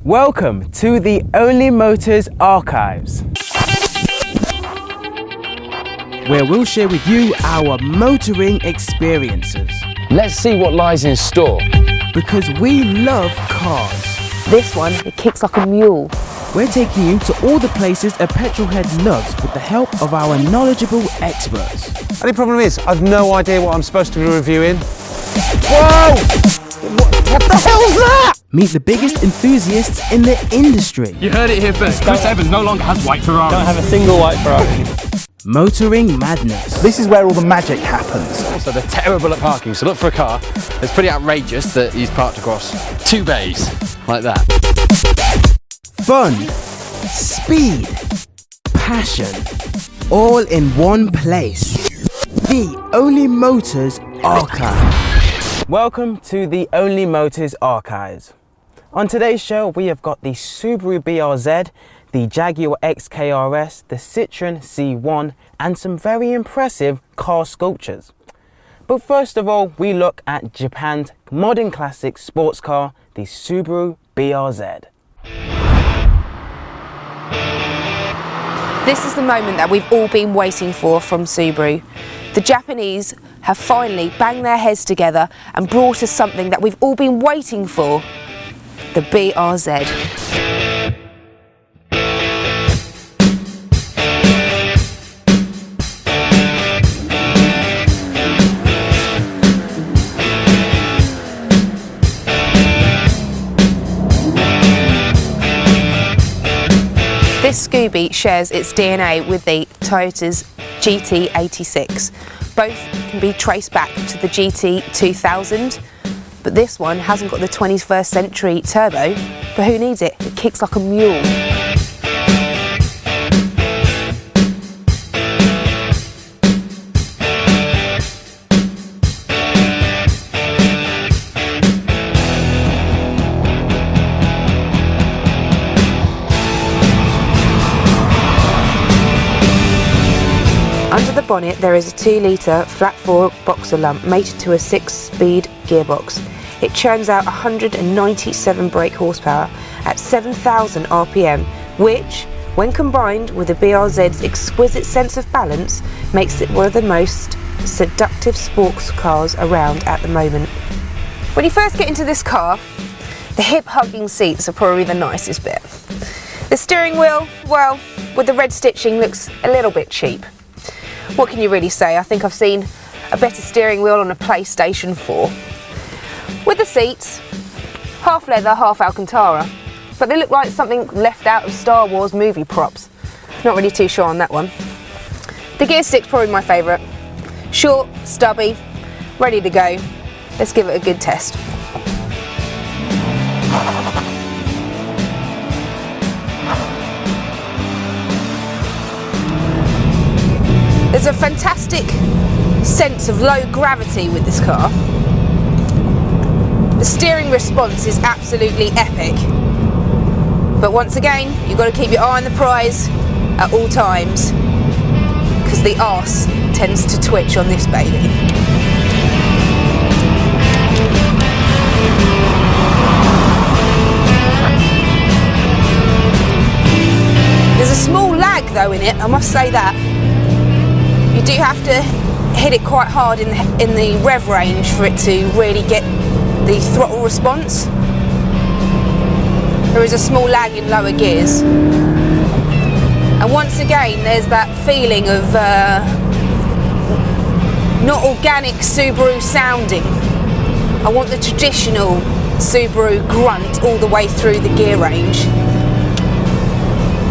Welcome to the Only Motors Archives, where we'll share with you our motoring experiences. Let's see what lies in store. Because we love cars. This one, it kicks like a mule. We're taking you to all the places a petrolhead loves with the help of our knowledgeable experts. Only problem is, I've no idea what I'm supposed to be reviewing. Whoa! What the hell's that? Meet the biggest enthusiasts in the industry. You heard it here first. Chris Evans no longer has white Ferraris. Don't have a single white Ferrari. Motoring madness. This is where all the magic happens. So they're terrible at parking, so look for a car that's pretty outrageous that he's parked across 2 bays, like that. Fun, speed, passion, all in one place. The Only Motors Archive. Welcome to the Only Motors Archives. On today's show, we have got the Subaru BRZ, the Jaguar XKR-S, the Citroen C1, and some very impressive car sculptures. But first of all, we look at Japan's modern classic sports car, the Subaru BRZ. This is the moment that we've all been waiting for from Subaru. The Japanese have finally banged their heads together and brought us something that we've all been waiting for, the BRZ. This Scooby shares its DNA with the Toyota's GT86. Both can be traced back to the GT2000, but this one hasn't got the 21st century turbo, but who needs it? It kicks like a mule. Under the bonnet there is a 2-litre flat-4 boxer lump mated to a 6-speed gearbox. It churns out 197 brake horsepower at 7,000 RPM, which, when combined with the BRZ's exquisite sense of balance, makes it one of the most seductive sports cars around at the moment. When you first get into this car, the hip-hugging seats are probably the nicest bit. The steering wheel, well, with the red stitching, looks a little bit cheap. What can you really say? I think I've seen a better steering wheel on a PlayStation 4. With the seats, half leather, half Alcantara, but they look like something left out of Star Wars movie props. Not really too sure on that one. The gear stick's probably my favourite. Short, stubby, ready to go. Let's give it a good test. There's a fantastic sense of low gravity with this car. The steering response is absolutely epic. But once again, you've got to keep your eye on the prize at all times, because the arse tends to twitch on this baby. There's a small lag though in it, I must say that. You do have to hit it quite hard in the rev range for it to really get the throttle response. There is a small lag in lower gears. And once again, there's that feeling of not organic Subaru sounding. I want the traditional Subaru grunt all the way through the gear range.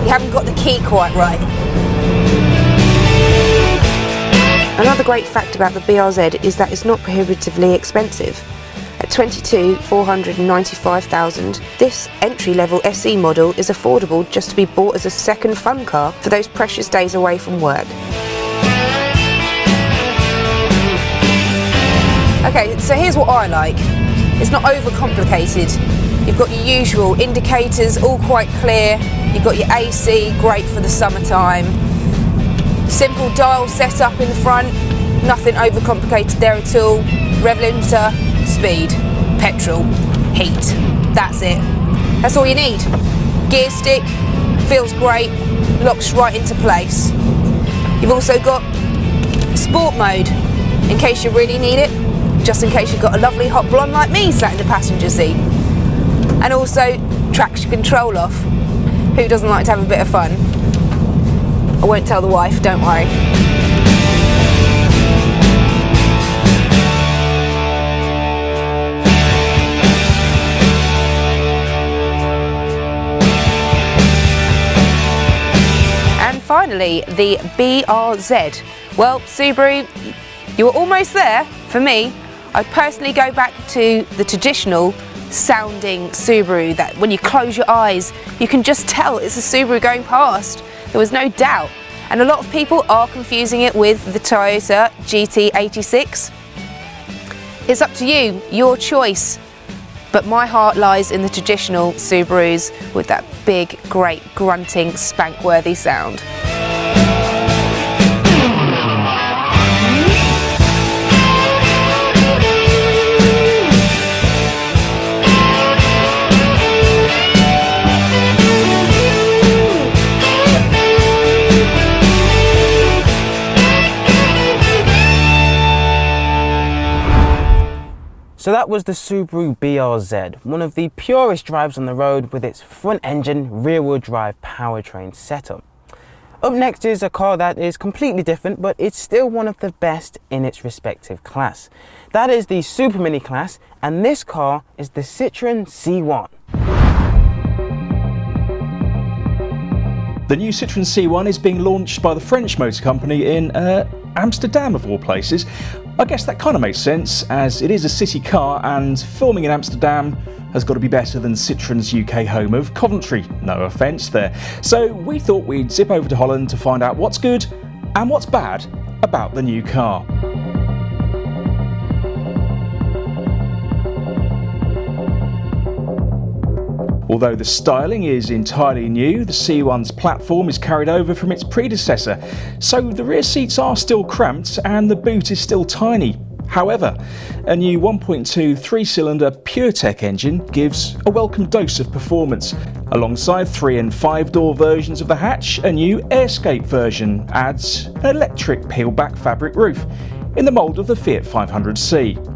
You haven't got the key quite right. Another great fact about the BRZ is that it's not prohibitively expensive. At $22,495,000, this entry-level SE model is affordable just to be bought as a second fun car for those precious days away from work. Okay, so here's what I like. It's not overcomplicated. You've got your usual indicators, all quite clear. You've got your AC, great for the summertime. Simple dial setup in the front, nothing overcomplicated there at all. Rev limiter, speed, petrol, heat, that's it. That's all you need. Gear stick, feels great, locks right into place. You've also got sport mode, in case you really need it, just in case you've got a lovely hot blonde like me sat in the passenger seat. And also traction control off. Who doesn't like to have a bit of fun? I won't tell the wife, don't worry. And finally, the BRZ. Well, Subaru, you were almost there. For me, I'd personally go back to the traditional sounding Subaru that when you close your eyes, you can just tell it's a Subaru going past. There was no doubt. And a lot of people are confusing it with the Toyota GT86. It's up to you, your choice. But my heart lies in the traditional Subarus with that big, great, grunting, spank-worthy sound. So that was the Subaru BRZ, one of the purest drives on the road with its front engine, rear wheel drive powertrain setup. Up next is a car that is completely different, but it's still one of the best in its respective class. That is the Super Mini class, and this car is the Citroen C1. The new Citroen C1 is being launched by the French motor company in Amsterdam, of all places. I guess that kind of makes sense, as it is a city car and filming in Amsterdam has got to be better than Citroen's UK home of Coventry. No offence there. So we thought we'd zip over to Holland to find out what's good and what's bad about the new car. Although the styling is entirely new, the C1's platform is carried over from its predecessor, so the rear seats are still cramped and the boot is still tiny. However, a new 1.2 3-cylinder PureTech engine gives a welcome dose of performance. Alongside 3- and 5-door versions of the hatch, a new Airscape version adds an electric peel-back fabric roof in the mould of the Fiat 500c.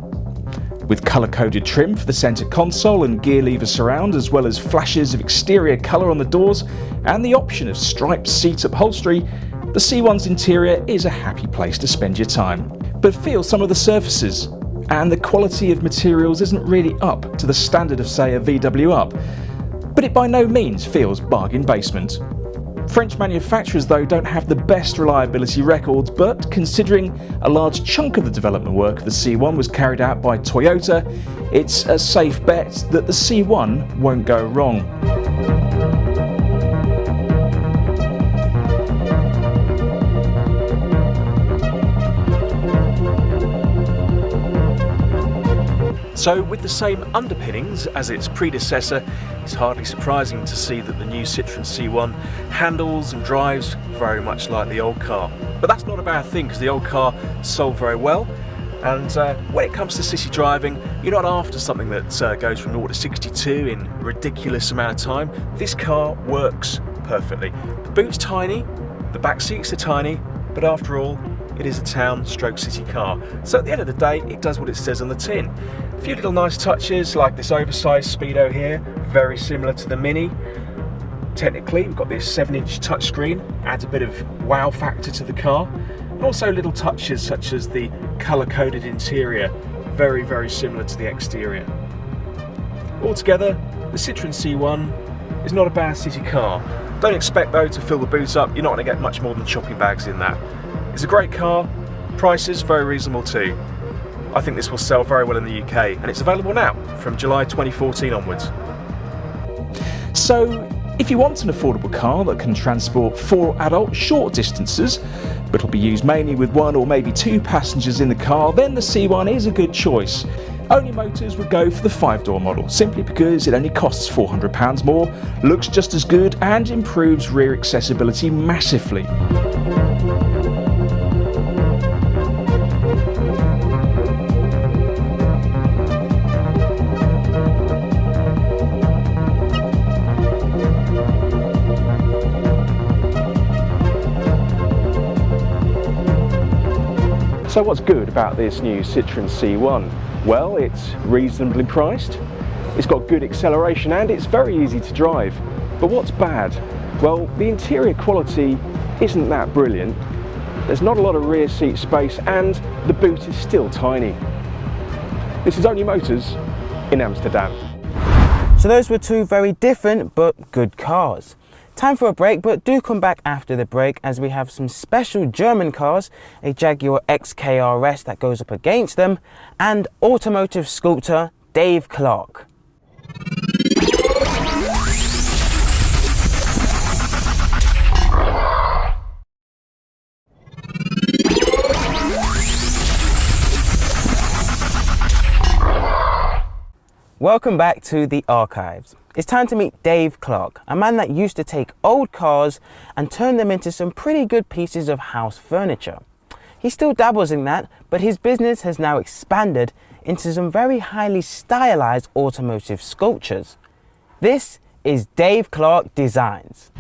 With colour-coded trim for the centre console and gear lever surround, as well as flashes of exterior colour on the doors and the option of striped seat upholstery, the C1's interior is a happy place to spend your time. But feel some of the surfaces, and the quality of materials isn't really up to the standard of, say, a VW Up, but it by no means feels bargain basement. French manufacturers, though, don't have the best reliability records, but considering a large chunk of the development work of the C1 was carried out by Toyota, it's a safe bet that the C1 won't go wrong. So with the same underpinnings as its predecessor, it's hardly surprising to see that the new Citroen C1 handles and drives very much like the old car. But that's not a bad thing, because the old car sold very well, and when it comes to city driving, you're not after something that goes from 0 to 62 in a ridiculous amount of time. This car works perfectly. The boot's tiny, the back seats are tiny, but after all, it is a town/city car. So at the end of the day, it does what it says on the tin. A few little nice touches, like this oversized speedo here, very similar to the Mini. Technically, we've got this 7-inch touchscreen, adds a bit of wow factor to the car. And also little touches such as the colour-coded interior, very, very similar to the exterior. Altogether, the Citroen C1 is not a bad city car. Don't expect, though, to fill the boot up. You're not going to get much more than shopping bags in that. It's a great car, prices very reasonable too. I think this will sell very well in the UK, and it's available now from July 2014 onwards. So, if you want an affordable car that can transport 4 adults short distances, but will be used mainly with 1 or maybe 2 passengers in the car, then the C1 is a good choice. Onlymotors would go for the 5-door model, simply because it only costs £400 more, looks just as good, and improves rear accessibility massively. So what's good about this new Citroen C1? Well, it's reasonably priced, it's got good acceleration and it's very easy to drive. But what's bad? Well, the interior quality isn't that brilliant. There's not a lot of rear seat space and the boot is still tiny. This is Only Motors in Amsterdam. So those were two very different but good cars. Time for a break, but do come back after the break as we have some special German cars, a Jaguar XKR-S that goes up against them, and automotive sculptor Dave Clark. Welcome back to the archives. It's time to meet Dave Clark, a man that used to take old cars and turn them into some pretty good pieces of house furniture. He still dabbles in that, but his business has now expanded into some very highly stylized automotive sculptures. This is Dave Clark Designs.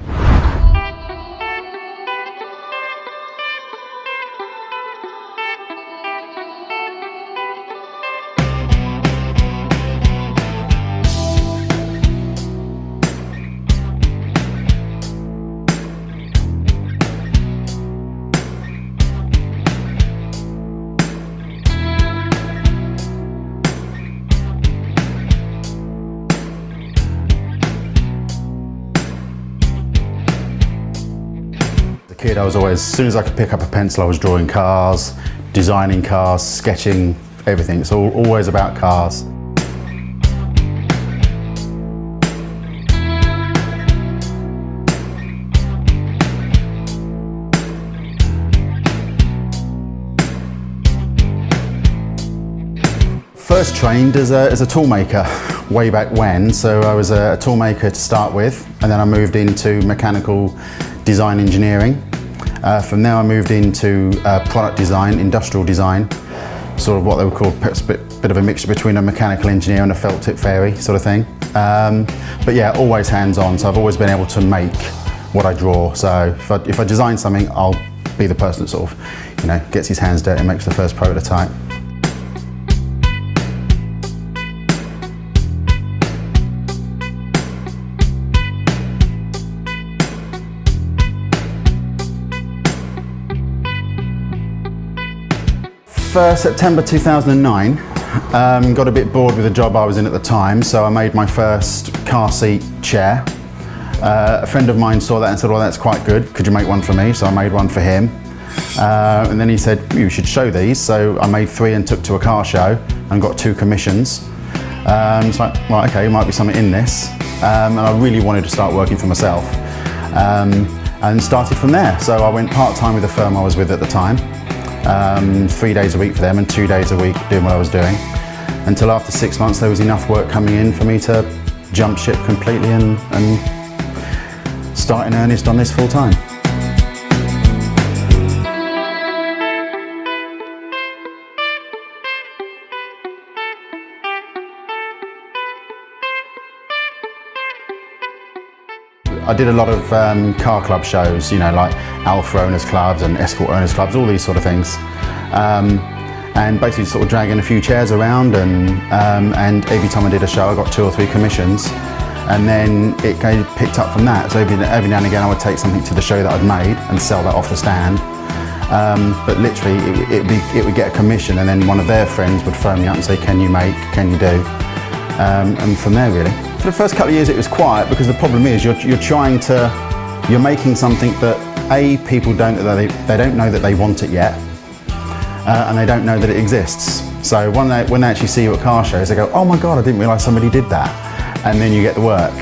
Kid, I was always, as soon as I could pick up a pencil, I was drawing cars, designing cars, sketching, everything. It's always about cars. First trained as a toolmaker way back when, so I was a toolmaker to start with, and then I moved into mechanical design engineering. From there I moved into product design, industrial design, sort of what they would call a bit of a mixture between a mechanical engineer and a felt tip fairy sort of thing. But yeah, always hands-on, so I've always been able to make what I draw. So if I design something, I'll be the person that sort of, gets his hands dirty and makes the first prototype. September 2009, got a bit bored with the job I was in at the time, so I made my first car seat chair. A friend of mine saw that and said, well, that's quite good, could you make one for me? So I made one for him. And then he said, you should show these. So I made 3 and took to a car show and got 2 commissions. It's like, well, okay, there might be something in this. And I really wanted to start working for myself. And started from there. So I went part-time with the firm I was with at the time. 3 days a week for them and 2 days a week doing what I was doing, until after 6 months there was enough work coming in for me to jump ship completely and start in earnest on this full time. I did a lot of car club shows, like Alpha Owners Clubs and Escort Owners Clubs, all these sort of things. And basically sort of dragging a few chairs around and every time I did a show I got 2 or 3 commissions. And then it picked up from that. So every now and again I would take something to the show that I'd made and sell that off the stand. But literally it would get a commission and then one of their friends would phone me up and say, can you make, can you do? And from there really. For the first couple of years it was quiet because the problem is you're making something that people don't know that they want it yet, and they don't know that it exists. So when they actually see you at car shows, they go, oh my God, I didn't realise somebody did that, and then you get the work.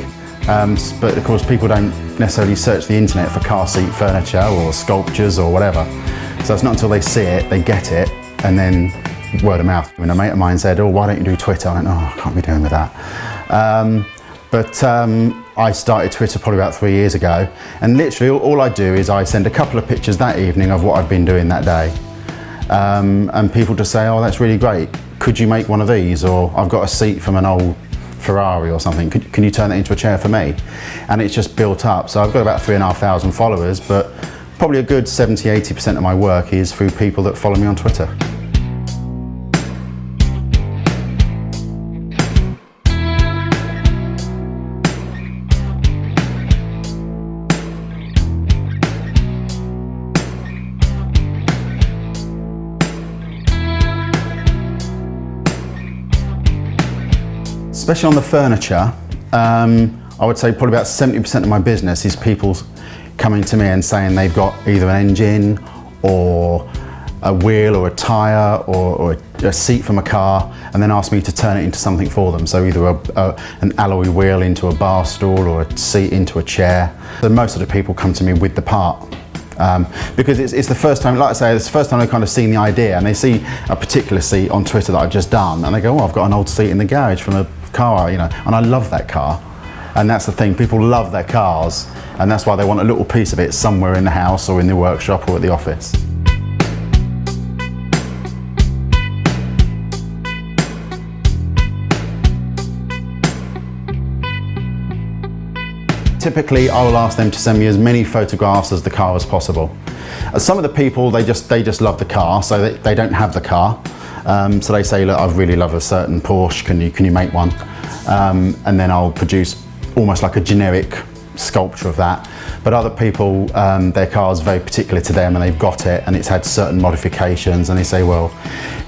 But of course people don't necessarily search the internet for car seat furniture or sculptures or whatever. So it's not until they see it, they get it, and then word of mouth. When a mate of mine said, oh, why don't you do Twitter? I went, oh, I can't be doing with that. But I started Twitter probably about 3 years ago, and literally all I do is I send a couple of pictures that evening of what I've been doing that day. And people just say, oh, that's really great. Could you make one of these? Or I've got a seat from an old Ferrari or something. Can you turn that into a chair for me? And it's just built up. So I've got about 3,500 followers, but probably a good 70–80% of my work is through people that follow me on Twitter. Especially on the furniture, I would say probably about 70% of my business is people coming to me and saying they've got either an engine or a wheel or a tyre or a seat from a car, and then ask me to turn it into something for them. So either an alloy wheel into a bar stool or a seat into a chair. So most of the people come to me with the part. Because it's the first time, like I say, it's the first time they've kind of seen the idea, and they see a particular seat on Twitter that I've just done, and they go, oh, I've got an old seat in the garage from a car, you know, and I love that car. And that's the thing, people love their cars, and that's why they want a little piece of it somewhere in the house or in the workshop or at the office. Typically, I will ask them to send me as many photographs as the car as possible. Some of the people, they just love the car, so they don't have the car. So they say, look, I really love a certain Porsche, can you make one? And then I'll produce almost like a generic sculpture of that. But other people, their car's very particular to them and they've got it and it's had certain modifications, and they say, well,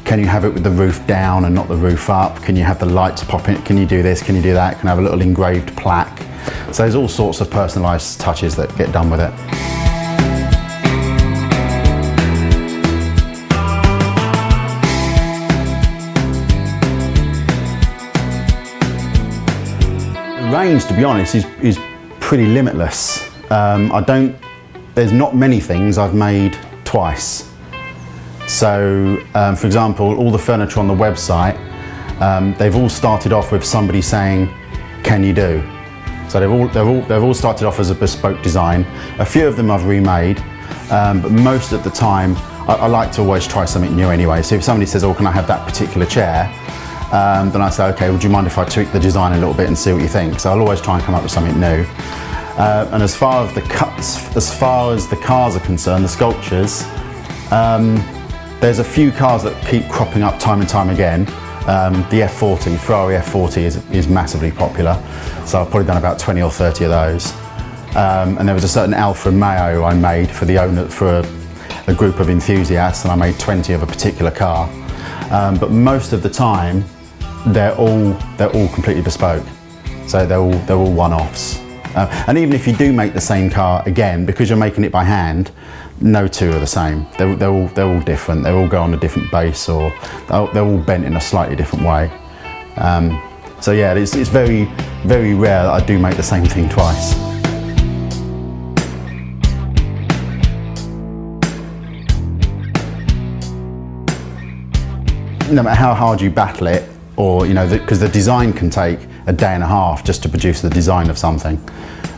can you have it with the roof down and not the roof up? Can you have the lights popping? Can you do this? Can you do that? Can I have a little engraved plaque? So there's all sorts of personalised touches that get done with it. The range, to be honest, is pretty limitless. There's not many things I've made twice. So, for example, all the furniture on the website, they've all started off with somebody saying, can you do? So they've all started off as a bespoke design. A few of them I've remade, but most of the time I like to always try something new anyway. So if somebody says, oh, can I have that particular chair? Then I say, okay, would you mind if I tweak the design a little bit and see what you think? So I'll always try and come up with something new. And as far as the cars are concerned, the sculptures, there's a few cars that keep cropping up time and time again. The F40, Ferrari F40 is massively popular, so I've probably done about 20 or 30 of those. And there was a certain Alfa Romeo I made for the owner, for a group of enthusiasts, and I made 20 of a particular car. But most of the time, they're all completely bespoke, so they're all one-offs. And even if you do make the same car again, because you're making it by hand, no two are the same. They're all different. They all go on a different base, or they're all bent in a slightly different way. So yeah, it's very, very rare that I do make the same thing twice. No matter how hard you battle it, or because the design can take a day and a half just to produce the design of something.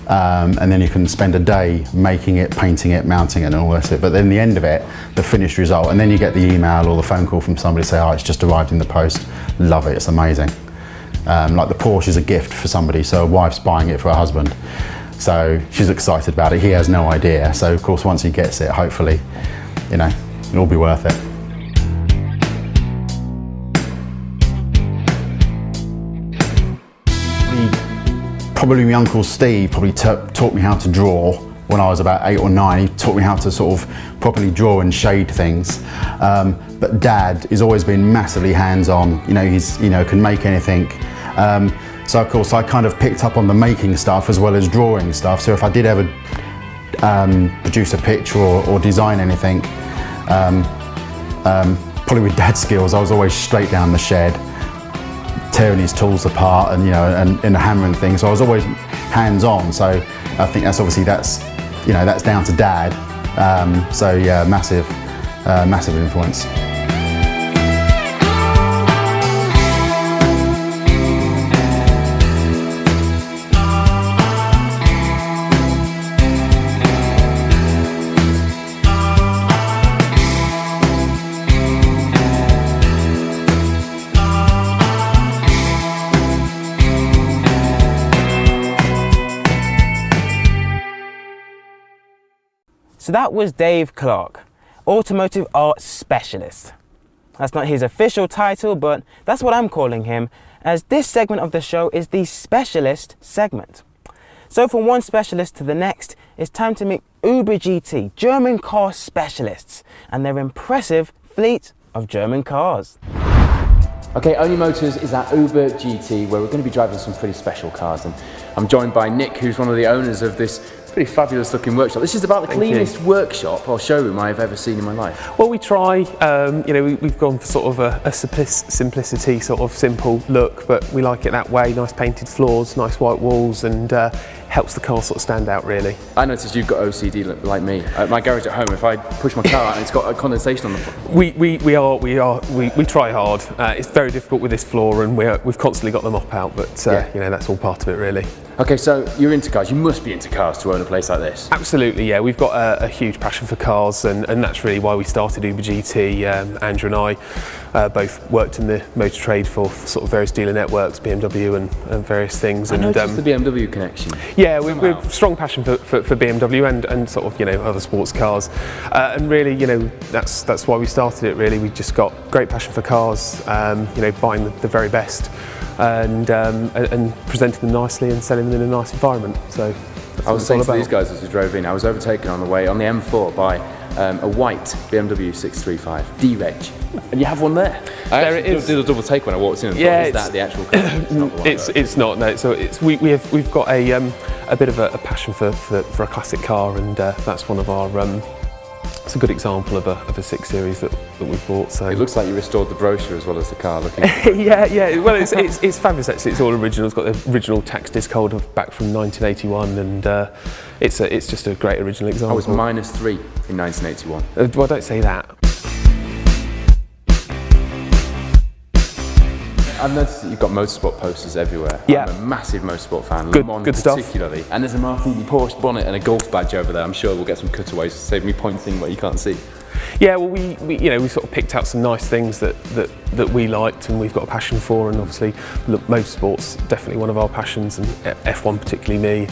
And then you can spend a day making it, painting it, mounting it and all this. But then the end of it, the finished result, and then you get the email or the phone call from somebody say, oh, it's just arrived in the post. Love it, it's amazing. Like the Porsche is a gift for somebody, so a wife's buying it for her husband. So she's excited about it, he has no idea. So of course once he gets it, hopefully, it'll all be worth it. Probably my Uncle Steve probably taught me how to draw when I was about 8 or 9. He taught me how to sort of properly draw and shade things. But Dad has always been massively hands-on. He's can make anything. So of course I kind of picked up on the making stuff as well as drawing stuff. So if I did ever produce a picture or design anything, probably with Dad's skills, I was always straight down the shed, tearing his tools apart and and hammering things. So I was always hands-on. So I think that's down to Dad. So yeah, massive influence. So that was Dave Clark, automotive art specialist. That's not his official title, but that's what I'm calling him, as this segment of the show is the specialist segment. So from one specialist to the next, it's time to meet Uber GT, German car specialists, and their impressive fleet of German cars. Okay, Only Motors is at Uber GT, where we're going to be driving some pretty special cars, and I'm joined by Nick, who's one of the owners of this pretty fabulous looking workshop. This is about the cleanest workshop or showroom I've ever seen in my life. Well, we try, you know, we've gone for sort of a simplicity, sort of simple look, but we like it that way. Nice painted floors, nice white walls, and helps the car sort of stand out, really. I noticed you've got OCD like me. At my garage at home, if I push my car out and it's got a condensation on the floor. We try hard. It's very difficult with this floor, and we've constantly got the mop out, but you know, that's all part of it, really. Okay, so you're into cars. You must be into cars to own a place like this. Absolutely, yeah. We've got a huge passion for cars, and that's really why we started Uber GT. Andrew and I both worked in the motor trade for sort of various dealer networks, BMW and various things. I noticed the BMW connection. Yeah, we've strong passion for BMW and sort of, you know, other sports cars, and really, you know, that's why we started it. Really, we just got great passion for cars. You know, buying the very best, and presenting them nicely and selling them in a nice environment. So I was saying to these guys as we drove in, I was overtaken on the way on the M4 by a white BMW 635 D-Reg, and you have one there. There it is. Did a double take when I walked in. And yeah, is that the actual car? It's not. No. So we've got a bit of a passion for a classic car, and that's one of our. It's a good example of a 6 Series that we've bought. So it looks like you restored the brochure as well as the car. Looking. yeah. Well, it's fabulous. Actually, it's all original. It's got the original tax disc holder back from 1981, and it's just a great original example. I was -3 in 1981. Well, don't say that. I've noticed that you've got motorsport posters everywhere. Yeah. I'm a massive motorsport fan. Good stuff. Particularly. And there's a Martini Porsche bonnet and a golf badge over there. I'm sure we'll get some cutaways to save me pointing what you can't see. Yeah, well, we sort of picked out some nice things that we liked and we've got a passion for, and obviously, look, motorsport's definitely one of our passions, and F1 particularly me.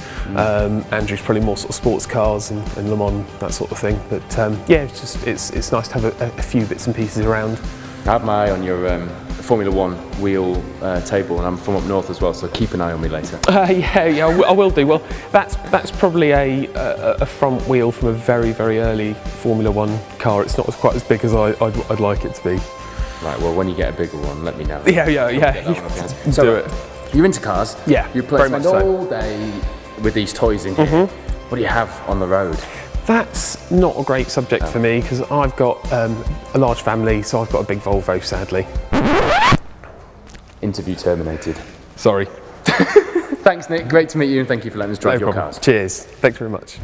Andrew's probably more sort of sports cars and Le Mans, that sort of thing. But yeah, it's nice to have a few bits and pieces around. I have my eye on your Formula One wheel table, and I'm from up north as well, so keep an eye on me later. Yeah, I will do. Well, that's probably a front wheel from a very, very early Formula One car. It's not quite as big as I'd like it to be. Right, well, when you get a bigger one, let me know. Yeah. So, do it. You're into cars? Yeah, You very much so. all day with these toys in here. What do you have on the road? That's not a great subject for me, because I've got a large family, so I've got a big Volvo, sadly. Interview terminated. Sorry. Thanks, Nick. Great to meet you, and thank you for letting us drive your cars. Cheers. Thanks very much.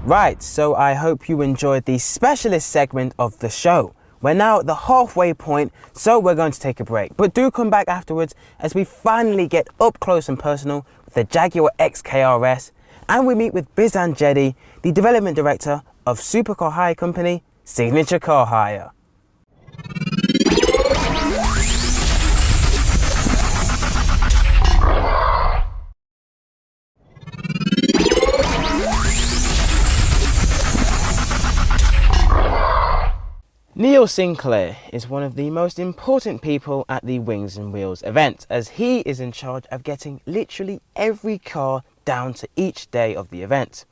Right, so I hope you enjoyed the specialist segment of the show. We're now at the halfway point, so we're going to take a break. But do come back afterwards as we finally get up close and personal with the Jaguar XKR-S, and we meet with Bizan Jedi, the development director of supercar hire company Signature Car Hire. Neil Sinclair is one of the most important people at the Wings and Wheels event, as he is in charge of getting literally every car down to each day of the event.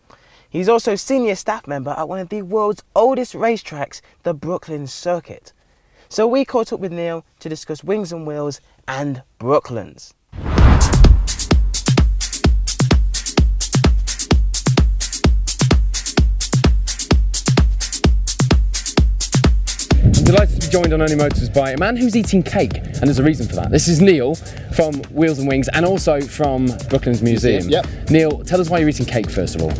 He's also senior staff member at one of the world's oldest racetracks, the Brooklyn Circuit. So we caught up with Neil to discuss Wings and Wheels and Brooklands. Delighted to be joined on Only Motors by a man who's eating cake, and there's a reason for that. This is Neil from Wheels and Wings, and also from Brooklands Museum. Yep. Neil, tell us why you're eating cake first of all.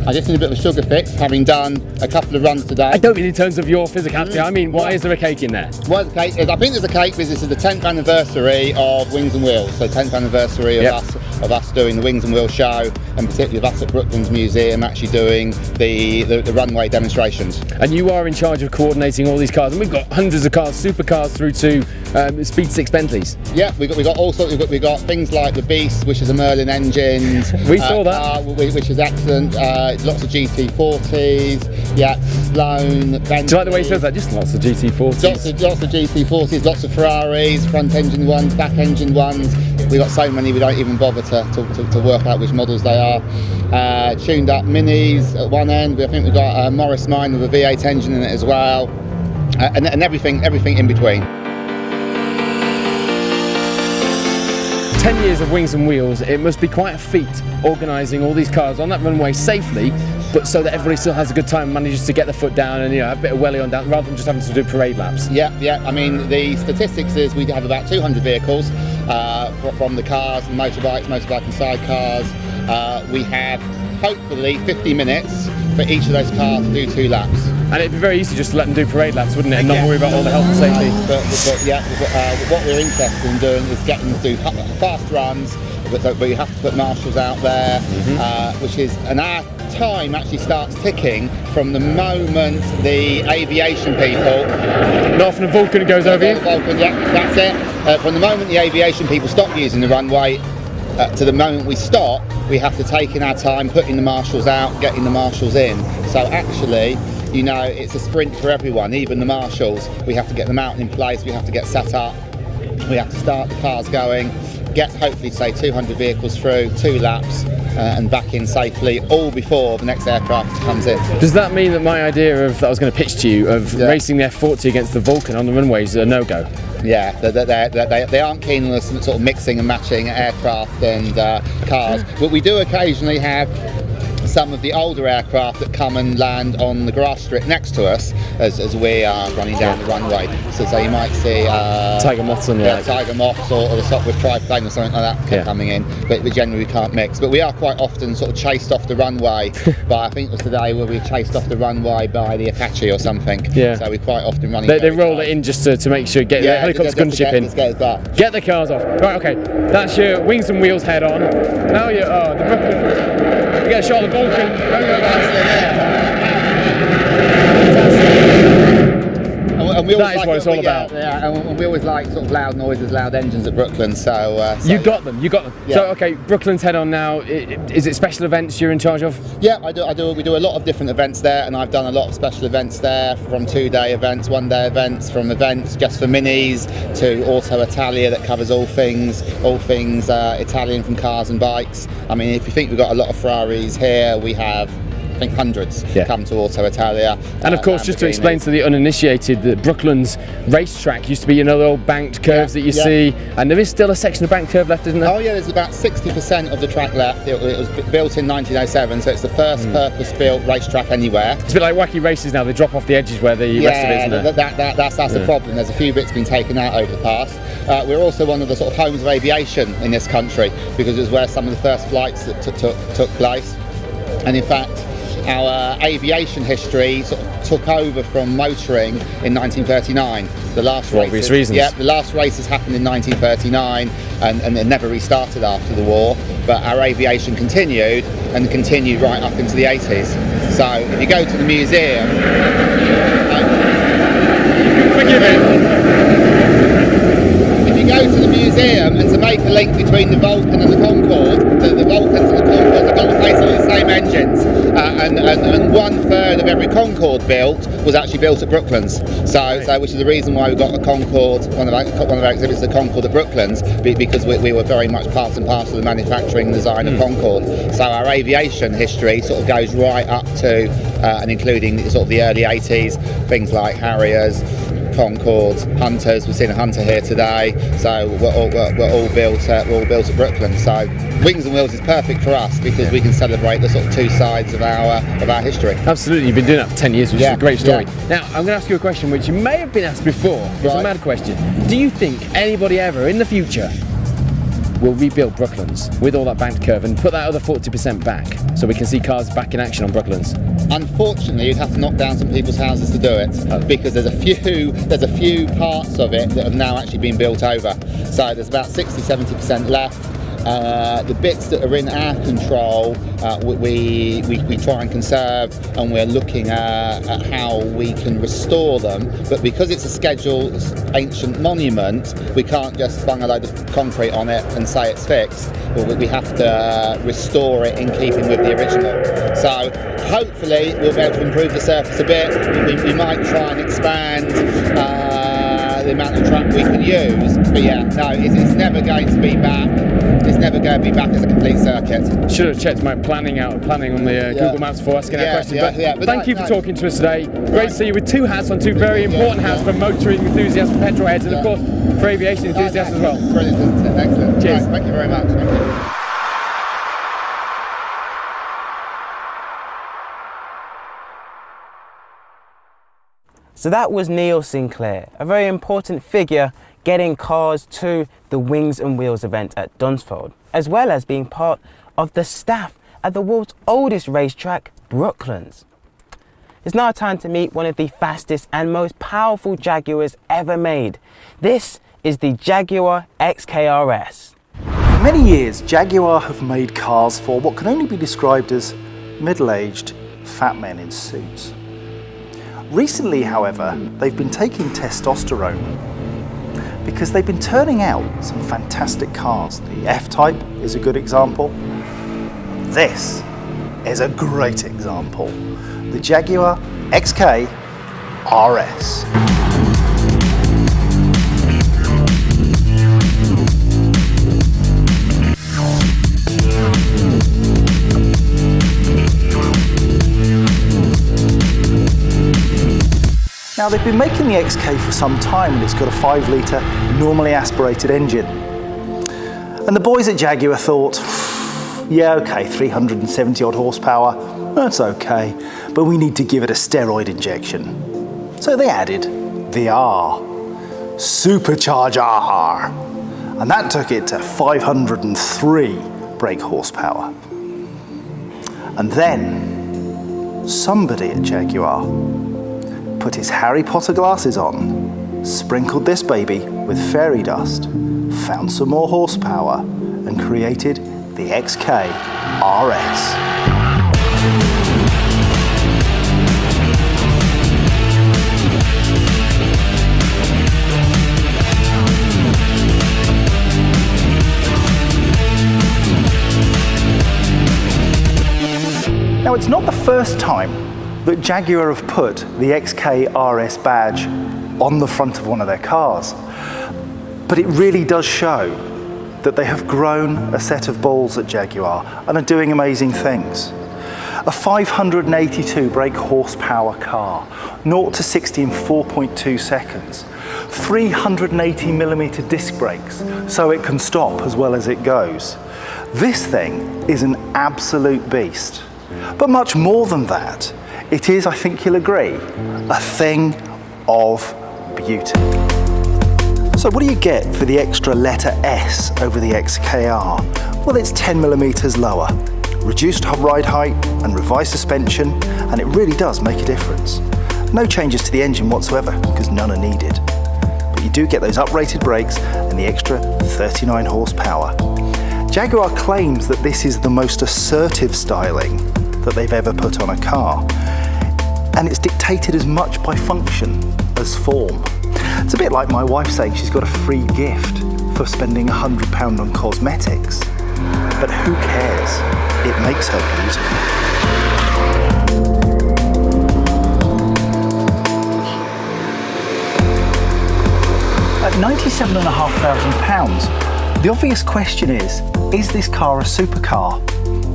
I just need a bit of a sugar fix, having done a couple of runs today. I don't mean in terms of your physicality, I mean why is there a cake in there? Why the cake is, I think there's a cake because this is the 10th anniversary of Wings and Wheels, so 10th anniversary of us doing the Wings and Wheels show. and particularly us at Brooklands Museum actually doing the runway demonstrations. And you are in charge of coordinating all these cars, and we've got hundreds of cars, supercars through to Speed 6 Bentleys. Yeah, we got all sorts. We got things like the Beast, which is a Merlin engine. We saw that, which is excellent. Lots of GT40s. Yeah, Sloan. Bentley. Do you like the way he says that? Just lots of GT40s. Lots of GT40s, lots of Ferraris, front engine ones, back engine ones. We got so many we don't even bother to work out which models they are. Tuned up minis at one end. I think we've got a Morris Minor with a V8 engine in it as well, and everything in between. 10 years of Wings and Wheels, it must be quite a feat organising all these cars on that runway safely, but so that everybody still has a good time and manages to get their foot down and have a bit of welly on down, rather than just having to do parade laps. Yeah. I mean, the statistics is we have about 200 vehicles from the cars, and motorbike and sidecars. We have hopefully 50 minutes for each of those cars to do 2 laps. And it'd be very easy just to let them do parade laps, wouldn't it, and not worry about all the health and safety. But what we're interested in doing is getting them to do fast runs, but we have to put marshals out there, and our time actually starts ticking from the moment the aviation people. Not from the Vulcan goes over you? Vulcan, yeah, that's it. From the moment the aviation people stop using the runway, to the moment we stop, we have to take in our time putting the marshals out, getting the marshals in. So actually, it's a sprint for everyone, even the marshals. We have to get them out in place, we have to get set up, we have to start the cars going, get hopefully say 200 vehicles through, 2 laps, and back in safely, all before the next aircraft comes in. Does that mean that my idea of that I was going to pitch to you of racing the F40 against the Vulcan on the runways is a no-go? Yeah, they aren't keen on us sort of mixing and matching aircraft and cars, but we do occasionally have some of the older aircraft that come and land on the grass strip next to us as we are running down the runway. So you might see Tiger Moths on Tiger Moths or the Sopwith triplane or something like that coming in, but generally we can't mix. But we are quite often sort of chased off the runway by, I think it was today where we were chased off the runway by the Apache or something. Yeah. So we're quite often running. They roll it in just to make sure, get the helicopter gunship in. Get the cars off. Right, okay, that's your Wings and Wheels head on. Now the Brooklyn. You get a shot of the Vulcan. And we that is what it's all about. And we always like sort of loud noises, loud engines at Brooklyn. So you got them. Yeah. So okay, Brooklyn's head on now. Is it special events you're in charge of? Yeah, I do. We do a lot of different events there, and I've done a lot of special events there, from 2-day events, 1-day events, from events just for minis to Auto Italia that covers all things Italian, from cars and bikes. I mean, if you think we've got a lot of Ferraris here, we have, I think, hundreds come to Auto Italia. And of course, just to explain to the uninitiated, that Brooklands racetrack used to be the old banked curves that you see, and there is still a section of banked curve left, isn't there? Oh yeah, there's about 60% of the track left. It was built in 1907, so it's the first purpose-built racetrack anywhere. It's a bit like wacky races now, they drop off the edges where the rest of it isn't there? That's the problem. There's a few bits been taken out over the past. We're also one of the sort of homes of aviation in this country, because it was where some of the first flights that took place. And in fact, our aviation history sort of took over from motoring in 1939. The last for obvious reasons. Yeah, the last races happened in 1939, and it never restarted after the war. But our aviation continued right up into the 80s. So if you go to the museum, forgive it. If you go to the museum, and to make a link between the Vulcan and the Concorde, the Vulcans and the Concordes have got basically the same engines, and 1/3 of every Concorde built was actually built at Brooklands. So which is the reason why we got a Concorde. One of our exhibits, the Concorde at Brooklands, because we were very much part and parcel of the manufacturing and design of Concorde. So our aviation history sort of goes right up to and including sort of the early 80s, things like Harriers, Concords, Hunters. We've seen a Hunter here today, so we're all built at Brooklands. So Wings and Wheels is perfect for us because we can celebrate the sort of two sides of our history. Absolutely, you've been doing that for 10 years, which is a great story. Now, I'm going to ask you a question which you may have been asked before. It's a mad question. Do you think anybody ever in the future will rebuild Brooklands with all that banked curve and put that other 40% back so we can see cars back in action on Brooklands? Unfortunately, you'd have to knock down some people's houses to do it, because there's a few parts of it that have now actually been built over. So there's about 60-70% left. The bits that are in our control, we try and conserve, and we're looking at how we can restore them. But because it's a scheduled ancient monument, we can't just bung a load of concrete on it and say it's fixed. We have to restore it in keeping with the original. So hopefully we'll be able to improve the surface a bit. We might try and expand the amount of track we can use, but yeah, no, it's never going to be back. It's never going to be back as a complete circuit. Should have checked my planning on the Google Maps before asking that question. But thank you for talking to us today. Great to see you with two hats on, two very important hats for motoring enthusiasts, for petrol heads, and of course for aviation enthusiasts as well. Brilliant, excellent. Cheers. Right, thank you very much. Thank you. So that was Neil Sinclair, a very important figure getting cars to the Wings and Wheels event at Dunsfold, as well as being part of the staff at the world's oldest racetrack, Brooklands. It's now time to meet one of the fastest and most powerful Jaguars ever made. This is the Jaguar XKR-S. For many years, Jaguar have made cars for what can only be described as middle-aged fat men in suits. Recently, however, they've been taking testosterone because they've been turning out some fantastic cars. The F-Type is a good example. This is a great example. The Jaguar XKR-S. Now, they've been making the XK for some time, and it's got a 5-litre normally aspirated engine. And the boys at Jaguar thought, yeah, okay, 370 odd horsepower, that's okay, but we need to give it a steroid injection. So they added the R, supercharger R, and that took it to 503 brake horsepower. And then somebody at Jaguar put his Harry Potter glasses on, sprinkled this baby with fairy dust, found some more horsepower, and created the XKR-S. Now, it's not the first time that Jaguar have put the XKR-S badge on the front of one of their cars. But it really does show that they have grown a set of balls at Jaguar and are doing amazing things. A 582 brake horsepower car, 0 to 60 in 4.2 seconds, 380mm disc brakes so it can stop as well as it goes. This thing is an absolute beast. But much more than that, it is, I think you'll agree, a thing of beauty. So what do you get for the extra letter S over the XKR? Well, it's 10mm lower, reduced ride height and revised suspension, and it really does make a difference. No changes to the engine whatsoever, because none are needed. But you do get those uprated brakes and the extra 39 horsepower. Jaguar claims that this is the most assertive styling that they've ever put on a car. And it's dictated as much by function as form. It's a bit like my wife saying she's got a free gift for spending £100 on cosmetics. But who cares? It makes her beautiful. At £97,500, the obvious question is this car a supercar?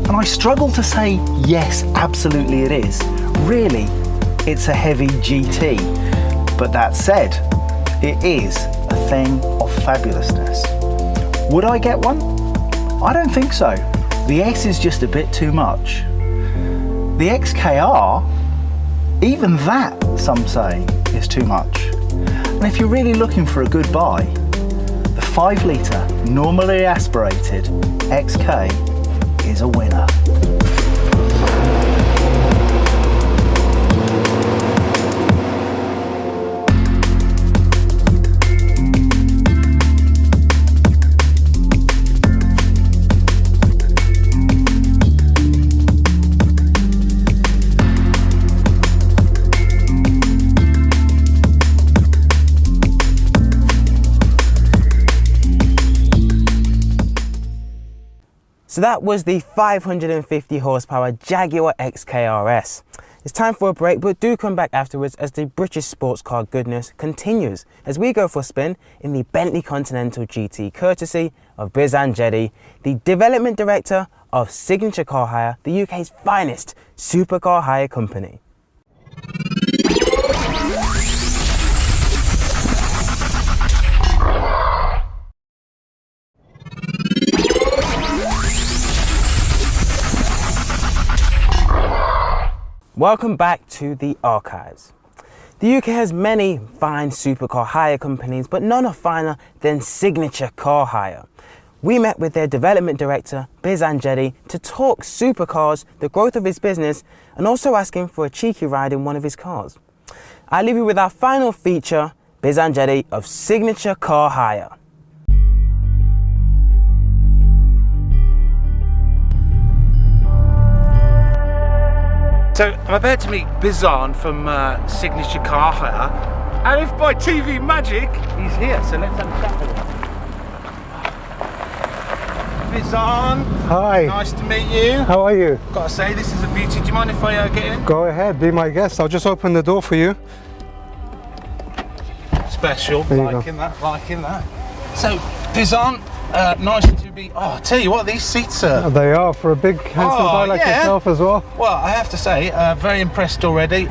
And I struggle to say yes, absolutely it is. Really, it's a heavy GT. But that said, it is a thing of fabulousness. Would I get one? I don't think so. The S is just a bit too much. The XKR, even that, some say, is too much. And if you're really looking for a good buy, the 5-litre, normally aspirated XK is a winner. So that was the 550 horsepower Jaguar XKR-S. It's time for a break, but do come back afterwards as the British sports car goodness continues as we go for a spin in the Bentley Continental GT, courtesy of Biz Angetti, the development director of Signature Car Hire, the UK's finest supercar hire company. Welcome back to the archives. The UK has many fine supercar hire companies, but none are finer than Signature Car Hire. We met with their development director, Biz Angetti, to talk supercars, the growth of his business, and also ask him for a cheeky ride in one of his cars. I leave you with our final feature, Biz Angetti of Signature Car Hire. So I'm about to meet Bizan from Signature Car Hire, and if by TV magic he's here, so let's have a chat with him. Bizan, hi. Nice to meet you. How are you? Gotta say, this is a beauty. Do you mind if I get in? Go ahead, be my guest. I'll just open the door for you. Special, There you liking that. So, Bizan, nice to be. Oh, I'll tell you what, these seats are. They are for a big, handsome guy like yourself as well. Well, I have to say, very impressed already.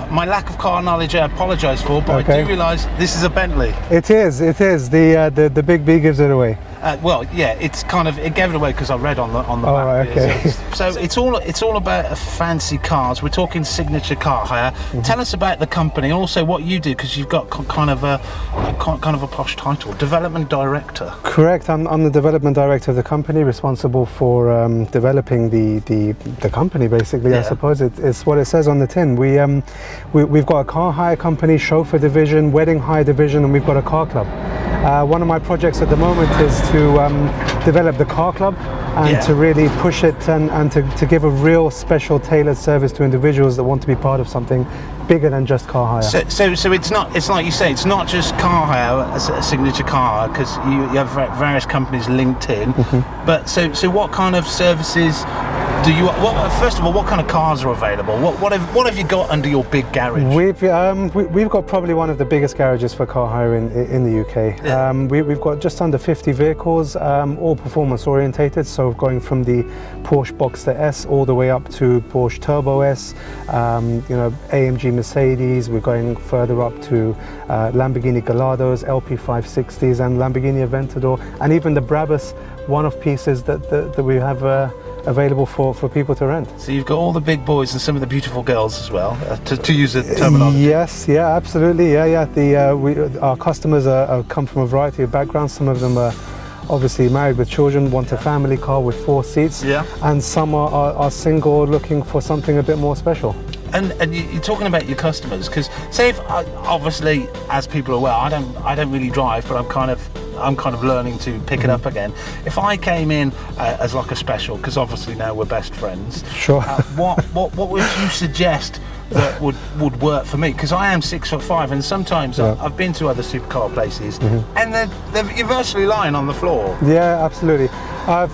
My lack of car knowledge I apologise for, but I do realise this is a Bentley. It is. The big B gives it away. Well, yeah, it gave it away because I read on the back. Right, okay. So it's all about fancy cars. We're talking Signature Car Hire. Tell us about the company and also what you do, because you've got kind of a posh title, Development Director. Correct. I'm the development director of the company, responsible for developing the company. Basically, I suppose it's what it says on the tin. We've got a car hire company, chauffeur division, wedding hire division, and we've got a car club. One of my projects at the moment is to develop the car club and to really push it and to give a real special tailored service to individuals that want to be part of something bigger than just car hire. So it's like you say, it's not just car hire, a Signature Car Hire, because you have various companies linked in. But so what kind of services do you? First of all, what kind of cars are available? What have you got under your big garage? We've got probably one of the biggest garages for car hire in the UK. Yeah. We've got just under 50 vehicles, all performance orientated. So going from the Porsche Boxster S all the way up to Porsche Turbo S, AMG Mercedes. We're going further up to Lamborghini Galados, LP560s, and Lamborghini Aventador, and even the Brabus one-off pieces that we have available for people to rent. So you've got all the big boys and some of the beautiful girls as well, to use the terminology. Yes, yeah, absolutely, yeah. Our customers come from a variety of backgrounds. Some of them are obviously married with children, want a family car with 4 seats, and some are single, looking for something a bit more special. And you're talking about your customers, because say if obviously, as people are aware, I don't really drive, but I'm kind of learning to pick it up again. If I came in as like a special, because obviously now we're best friends, sure. What would you suggest that would work for me? Because I am 6'5", and sometimes I've been to other supercar places, and you're virtually lying on the floor. Yeah, absolutely.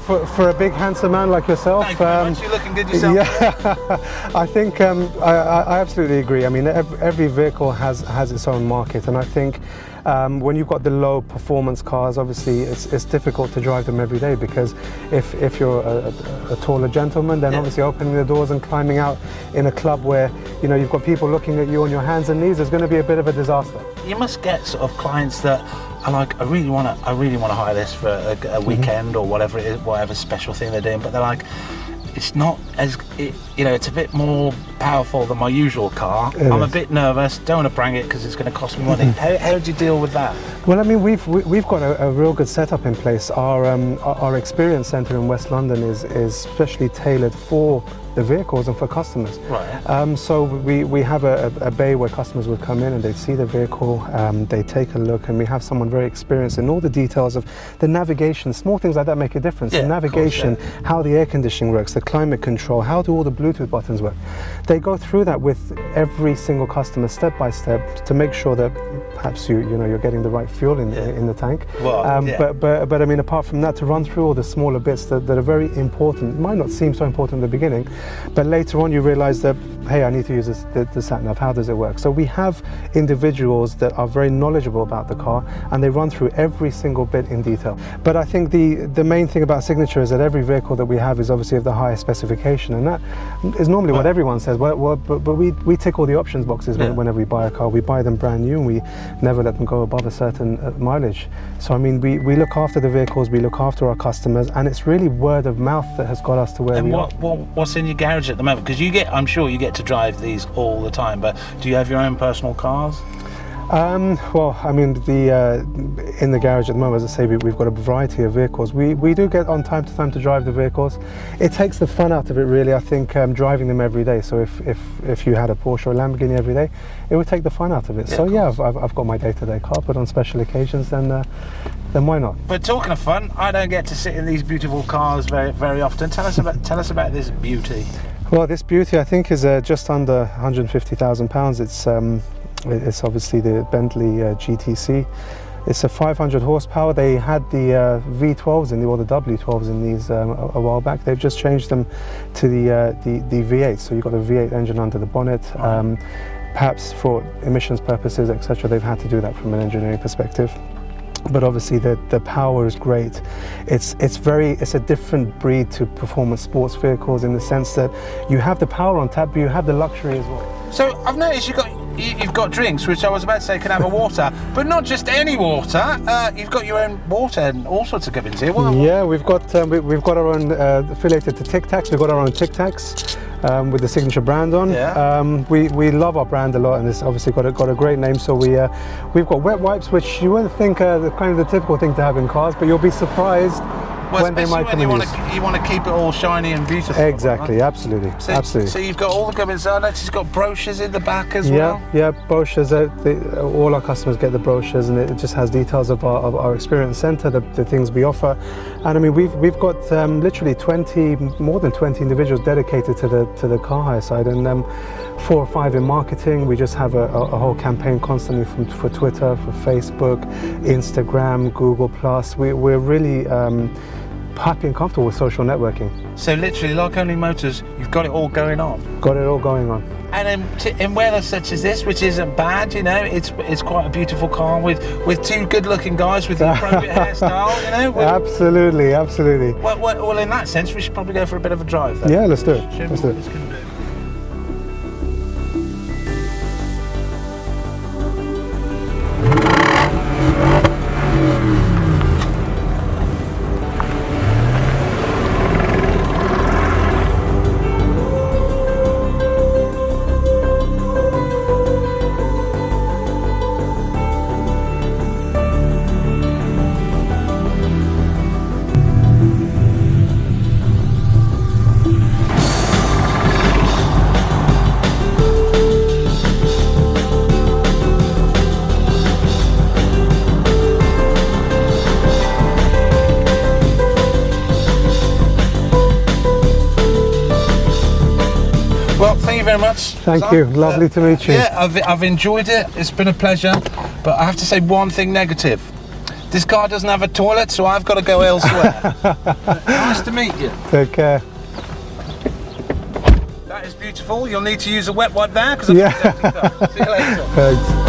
For a big handsome man like yourself, thank you very much. You're looking good yourself. Yeah, I think I absolutely agree. I mean, every vehicle has its own market, and I think when you've got the low performance cars, obviously it's difficult to drive them every day, because if you're a taller gentleman, then obviously opening the doors and climbing out in a club where you've got people looking at you on your hands and knees, there's going to be a bit of a disaster. You must get sort of clients that are like, I really want to hire this for a weekend or whatever it is, whatever special thing they're doing, but they're like, it's not as, it's a bit more powerful than my usual car. I'm a bit nervous, don't want to bring it because it's going to cost me money. How do you deal with that? Well, I mean, we've got a real good setup in place. Our experience centre in West London is specially tailored for the vehicles and for customers. Right. So we have a bay where customers would come in and they'd see the vehicle, they take a look, and we have someone very experienced in all the details of the navigation. Small things like that make a difference. The navigation, how the air conditioning works, the climate control, how do all the Bluetooth buttons work. they go through that with every single customer step by step to make sure that perhaps you're getting the right fuel in the tank. Well, but I mean, apart from that, to run through all the smaller bits that are very important, might not seem so important in the beginning, but later on you realize that, hey, I need to use the sat-nav, how does it work? So we have individuals that are very knowledgeable about the car, and they run through every single bit in detail. But I think the main thing about Signature is that every vehicle that we have is obviously of the highest specification, and that is normally what everyone says. But we tick all the options boxes whenever we buy a car. We buy them brand new, and we never let them go above a certain mileage. So I mean, we look after the vehicles, we look after our customers, and it's really word of mouth that has got us to where we are. What's in your garage at the moment? Because I'm sure you get to drive these all the time, but do you have your own personal cars? Well, I mean, in the garage at the moment, as I say, we've got a variety of vehicles. We do get on time to drive the vehicles. It takes the fun out of it, really. I think driving them every day. So if you had a Porsche or a Lamborghini every day, it would take the fun out of it. So yeah, I've got my day-to-day car, but on special occasions, then why not? But talking of fun, I don't get to sit in these beautiful cars very often. Tell us about this beauty. Well, this beauty, I think, is just under £150,000. It's obviously the Bentley GTC. It's a 500 horsepower. They had the V12s or the W12s in these a while back. They've just changed them to the V8. So you've got a V8 engine under the bonnet. Perhaps for emissions purposes, etc. They've had to do that from an engineering perspective. But obviously the power is great. It's a different breed to performance sports vehicles in the sense that you have the power on tap, but you have the luxury as well. So I've noticed you've got drinks, which I was about to say can have a water, but not just any water. You've got your own water and all sorts of gubbins here. Yeah, we've got our own affiliated to Tic Tacs. We've got our own Tic Tacs with the Signature brand on. Yeah. We love our brand a lot, and it's obviously got a great name. So we've got wet wipes, which you wouldn't think are the typical thing to have in cars, but you'll be surprised. Well, when they might come in use. You want to keep it all shiny and beautiful. Exactly, right? Absolutely. So you've got all the gubbins. I noticed you've got brochures in the back as well. Yeah, brochures. All our customers get the brochures, and it just has details of our experience centre, the things we offer. And I mean, we've got literally more than 20 individuals dedicated to the car hire side, and 4 or 5 in marketing. We just have a whole campaign constantly for Twitter, for Facebook, Instagram, Google+. We're really happy and comfortable with social networking. So literally, like Onlymotors, you've got it all going on. Got it all going on. And in weather such as this, which isn't bad, you know, it's quite a beautiful car with 2 good-looking guys with the appropriate hairstyle, you know. Absolutely. Well, in that sense, we should probably go for a bit of a drive then. Yeah, let's do it. Let's do it. Well, thank you very much. Thank you. Lovely to meet you. Yeah, I've enjoyed it. It's been a pleasure. But I have to say one thing negative. This car doesn't have a toilet, so I've got to go elsewhere. Nice to meet you. Take care. That is beautiful. You'll need to use a wet wipe there because I'm See you later. Thanks.